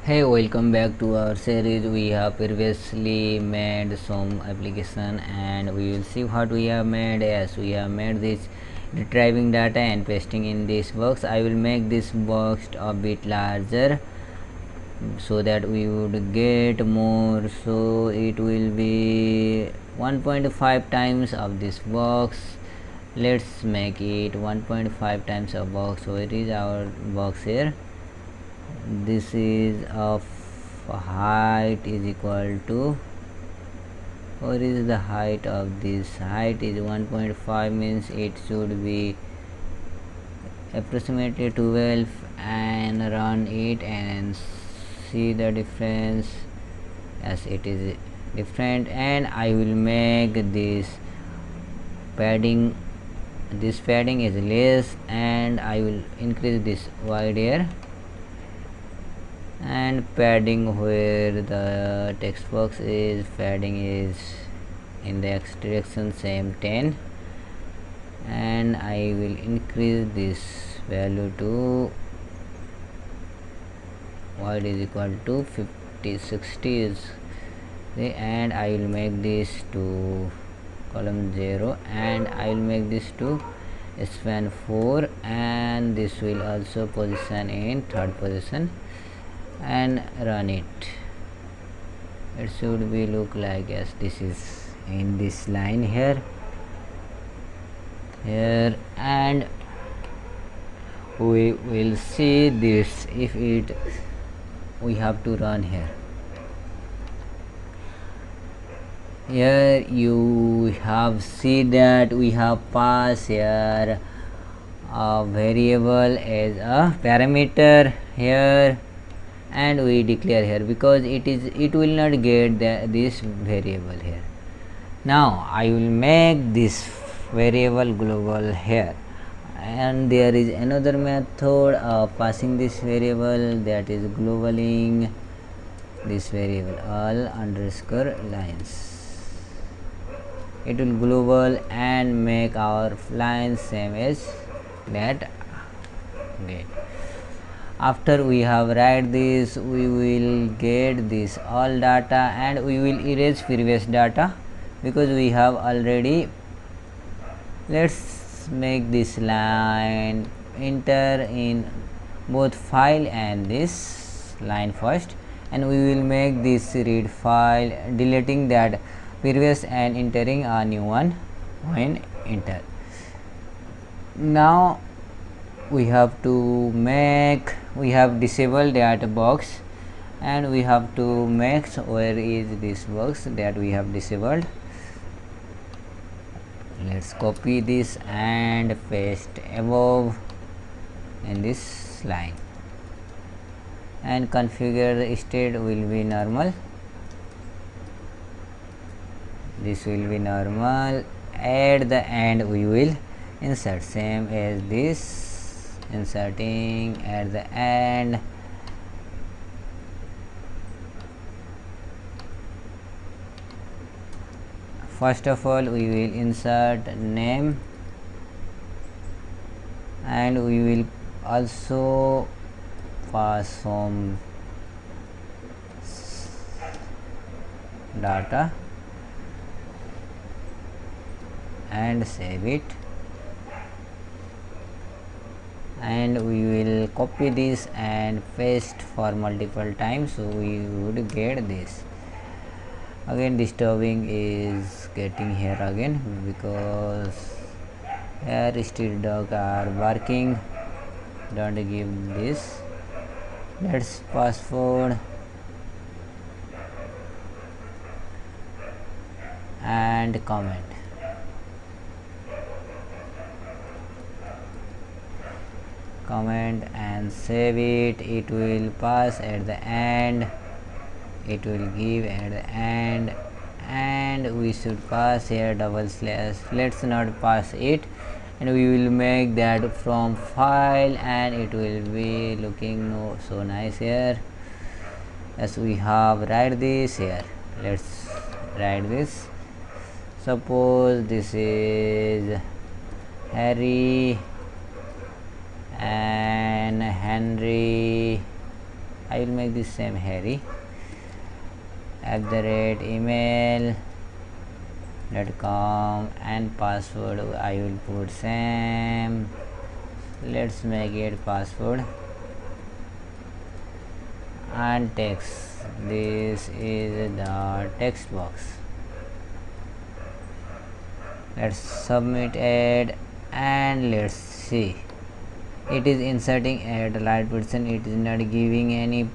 Hey, welcome back to our series. We have previously made some application and we will see what we have made. As we have made this retrieving data and pasting in this box. I will make this box a bit larger so that we would get more, so it will be 1.5 times of this box. Let's make it 1.5 times a box. So it is our box here. This is of height is equal to, what is the height of this? Height is 1.5, means it should be approximately 12, and run it and see the difference as it is different. And I will make this padding, this padding is less, and I will increase this wide here, and padding where the text box is, padding is in the x direction, same 10, and I will increase this value to wide is equal to 50 60 is the, and I will make this to column 0, and I will make this to span 4, and this will also position in third position, and run it. It should be look like as this is in this line here, and we will see this if it we have to run here. Here you have see that we have passed here a variable as a parameter here, and we declare here because it will not get this variable here. Now I will make this variable global here, and there is another method of passing this variable, that is globaling this variable all underscore lines. It will global and make our lines same as that. Okay. After we have write this, we will get this all data, and we will erase previous data because we have already. Let's make this line enter in both file and this line first, and we will make this read file, deleting that previous and entering a new one when enter. Now we have to make, we have disabled that box, and we have to make where is this box that we have disabled. Let's copy this and paste above in this line, and configure the state will be normal. This will be normal. At the end we will insert same as this, inserting at the end. First of all we will insert name, and we will also pass some data and save it, and we will copy this and paste for multiple times, so we would get this. Again disturbing is getting here again because here street dog are barking, don't give this. Let's fast forward and comment. Comment and save it. It will pass at the end, it will give at the end, and we should pass here double slash. Let's not pass it, and we will make that from file, and it will be looking so nice here. As we have write this here, let's write this. Suppose this is Harry and Henry I will make this same Harry @email.com and password I will put same. Let's make it password and text. This is the text box. Let's submit it and let's see. It is inserting at the right person. It is not giving any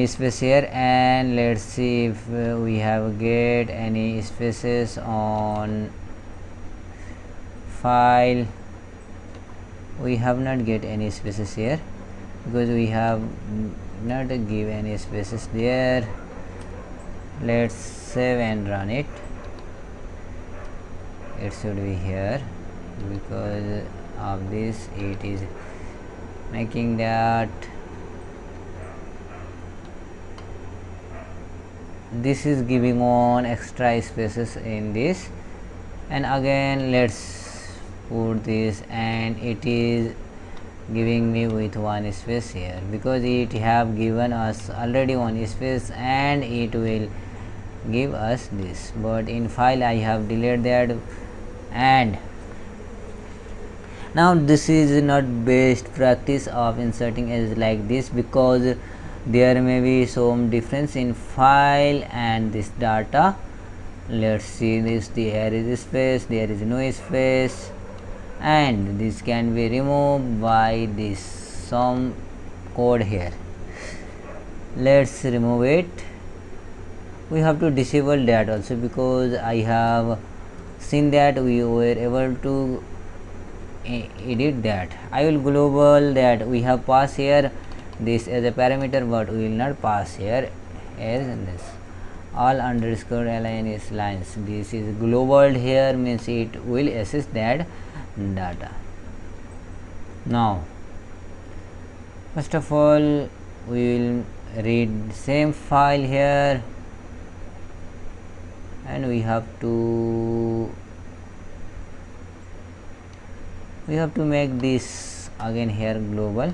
space here, and let's see if we have get any spaces on file. We have not get any spaces here because we have not give any spaces there. Let's save and run it. It should be here. Because of this it is making that this is giving on extra spaces in this, and again let's put this, and it is giving me with one space here because it have given us already one space and it will give us this, but in file I have deleted that. And now this is not best practice of inserting as like this because there may be some difference in file and this data. Let's see this. Here is space, there is no space, and this can be removed by this some code here. Let's remove it. We have to disable that also because I have seen that we were able to edit that. I will global that we have passed here this as a parameter, but we will not pass here as this all underscore lines lines. This is global here, means it will access that data. Now first of all we will read same file here, and we have to make this again here global.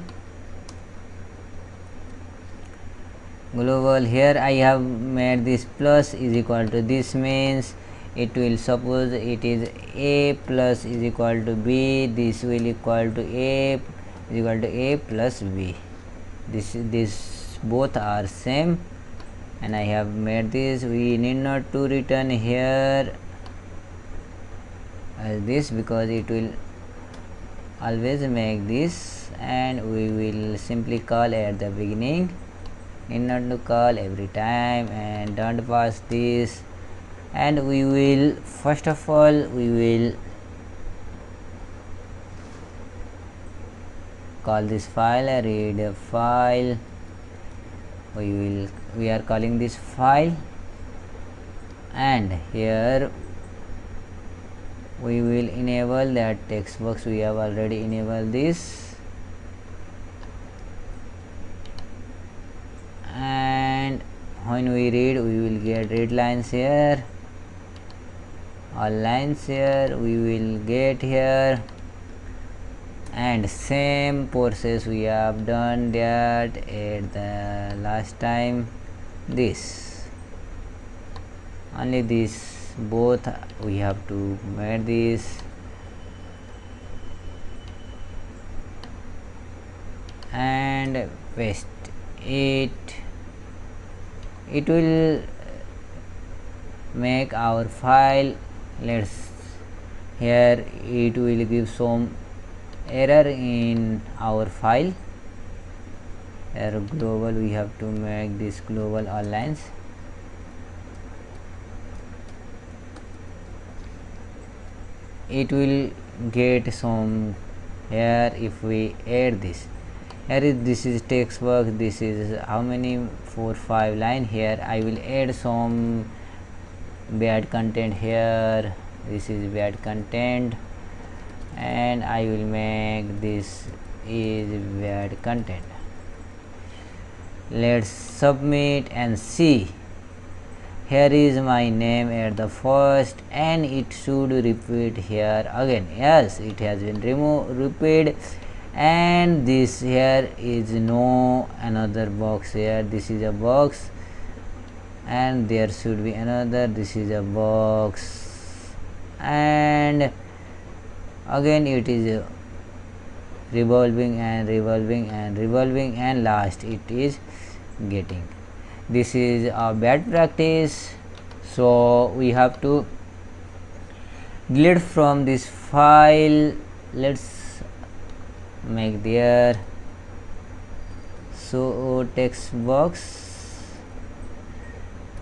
Here I have made this plus is equal to this, means it will suppose it is a plus is equal to b, this will equal to a is equal to a plus b. This both are same, and I have made this. We need not to return here as this because it will always make this, and we will simply call at the beginning, need not to call every time, and don't pass this. And we will first of all we will call this file read file. We are calling this file, and here we will enable that text box. We have already enabled this, and when we read we will get read lines here, all lines here we will get here, and same process we have done that at the last time. This only this both we have to make this, and paste it. It will make our file. Let's here it will give some error in our file. Here global we have to make this global all lines. It will get some here if we add this. Here is this is text box. This is how many 4-5 line here. I will add some bad content here. This is bad content, and I will make this is bad content. Let's submit and see. Here is my name at the first, and it should repeat here again. Yes, it has been repeated. and this here is no another box here. This is a box and there should be another. This is a box and again it is revolving and revolving and revolving and last it is getting. This is a bad practice, so we have to delete from this file. Let's make there so text box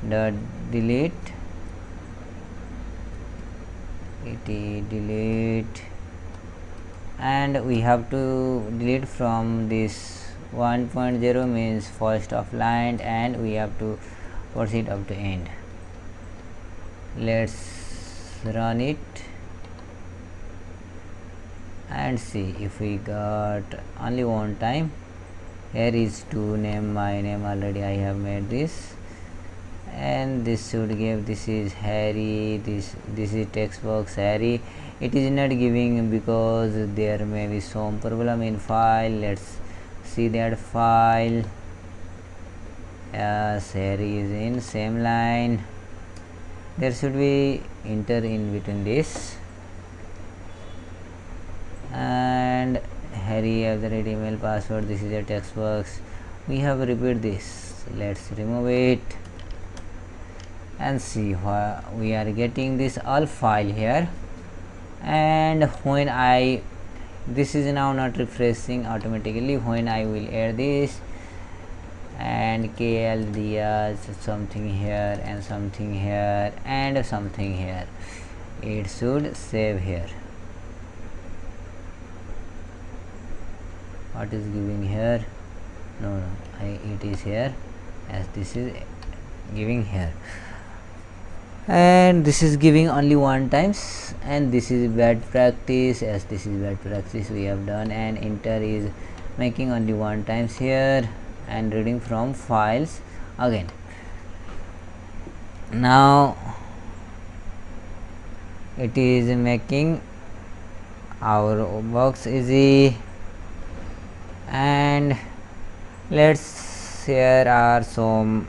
dot delete it delete, and we have to delete from this 1.0 means first of line, and we have to proceed up to end. Let's run it and see if we got only one time. Here is to name my name, already I have made this, and this should give, this is Harry, this is text box Harry. It is not giving because there may be some problem in file. Let's see that file. Yes, Harry is in same line. There should be enter in between this, and Harry have the right email password. This is a text box. We have repeat this. Let's remove it and see why we are getting this all file here. And when I, this is now not refreshing automatically, when I will add this and KL Diaz something here and something here and something here, it should save here. What is giving here? No, it is here, as this is giving here, and this is giving only one times, and this is bad practice, as this is bad practice we have done, and enter is making only one times here and reading from files again. Now it is making our box easy, and let's, here are some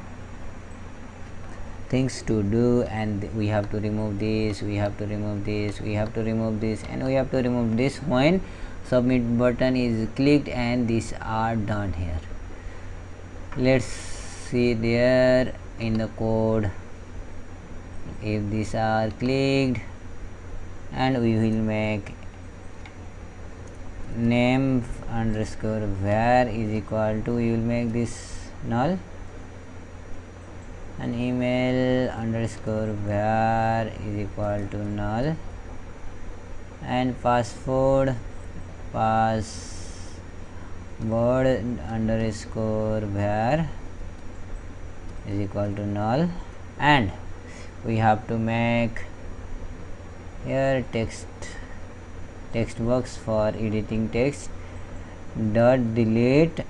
things to do, and we have to remove this, we have to remove this, we have to remove this, and we have to remove this when submit button is clicked and these are done here. Let's see there in the code, if these are clicked, and we will make name underscore var is equal to, we will make this null, and email underscore var is equal to null, and password underscore var is equal to null, and we have to make here text box for editing text dot delete.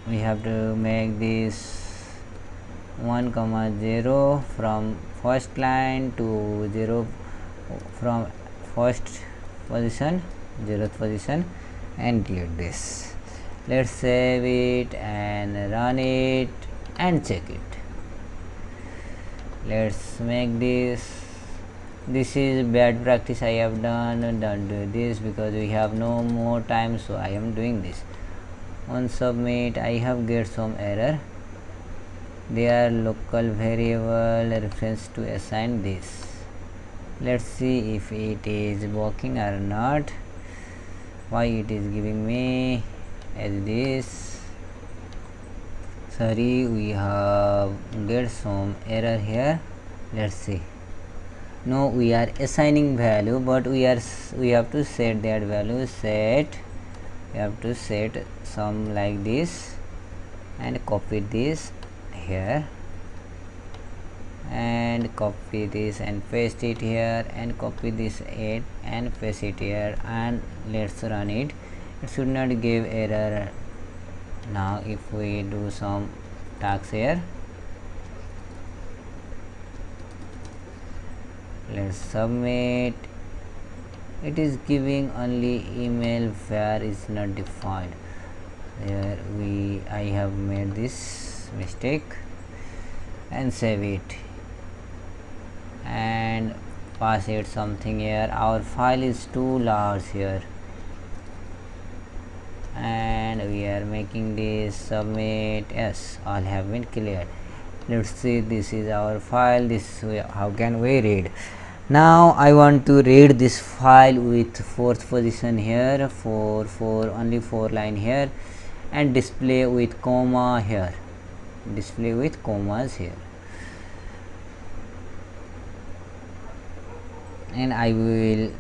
We have to make this 1,0 from first line to 0 from first position 0th position, and delete this. Let's save it and run it and check it. Let's make this. This is bad practice I have done. Don't do this because we have no more time, so I am doing this. On submit, I have get some error. They are local variable reference to assign this. Let's see if it is working or not. Why it is giving me as this? Sorry, we have get some error here. Let's see. No, we are assigning value, but we have to set that value. We have to set some like this and copy this here and copy this and paste it here and copy this it and paste it here, and let's run it. It should not give error. Now if we do some tasks here, let's submit it is giving only email where is not defined. Here I have made this mistake and save it and pass it something here. Our file is too large here and we are making this submit. Yes, all have been cleared. Let's see, this is our file. This how can we read? Now I want to read this file with fourth position here, for only 4 line here, and display with comma here, display with commas here, and I will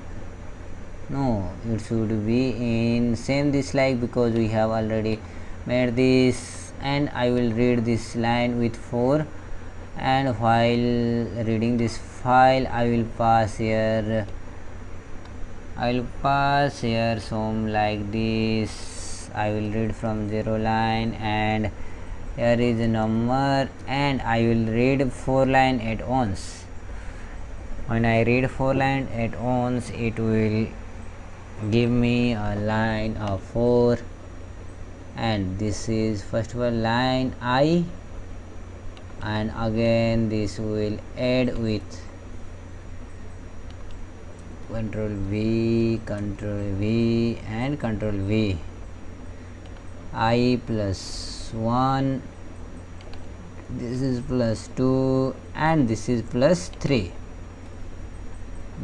no, it should be in same this like, because we have already made this, and I will read this line with 4, and while reading this file I will pass here some like this. I will read from 0 line, and here is a number, and I will read 4 line at once. When I read 4 line at once, it will give me a line of 4, and this is first of all line I, and again this will add with control V and control V, I plus 1, this is plus 2, and this is plus 3,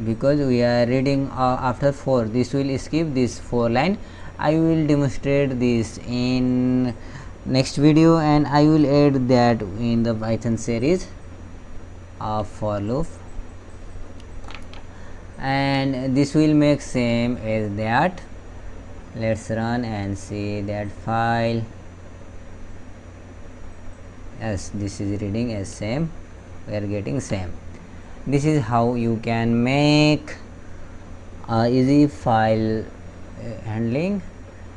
because we are reading after 4. This will skip this 4 line. I will demonstrate this in next video, and I will add that in the Python series of for loop, and this will make same as that. Let's run and see that file. Yes, this is reading as same, we are getting same. This is how you can make easy file handling,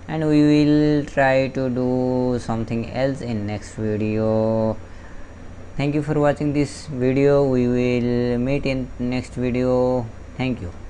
and we will try to do something else in next video. Thank you for watching this video. We will meet in next video. Thank you.